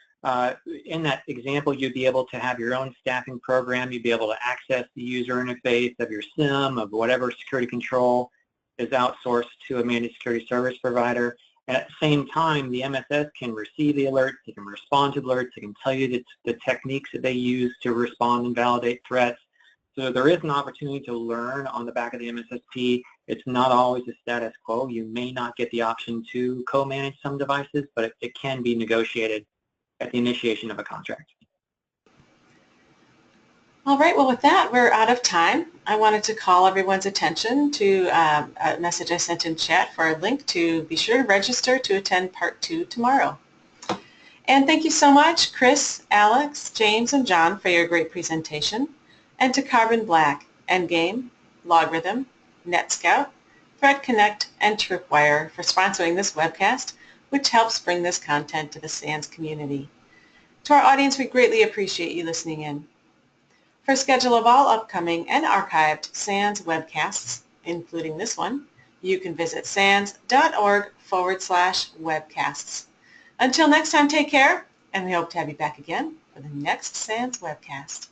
In that example, you'd be able to have your own staffing program. You'd be able to access the user interface of your SIEM, of whatever security control is outsourced to a managed security service provider. At the same time, the MSS can receive the alerts, they can respond to alerts, they can tell you the techniques that they use to respond and validate threats. So there is an opportunity to learn on the back of the MSSP. It's not always a status quo. You may not get the option to co-manage some devices, but it can be negotiated at the initiation of a contract. All right, well with that, we're out of time. I wanted to call everyone's attention to a message I sent in chat for a link to be sure to register to attend part 2 tomorrow. And thank you so much, Chris, Alex, James, and John for your great presentation, and to Carbon Black, Endgame, LogRhythm, NetScout, Threat Connect, and Tripwire for sponsoring this webcast, which helps bring this content to the SANS community. To our audience, we greatly appreciate you listening in. For a schedule of all upcoming and archived SANS webcasts, including this one, you can visit sans.org/webcasts. Until next time, take care, and we hope to have you back again for the next SANS webcast.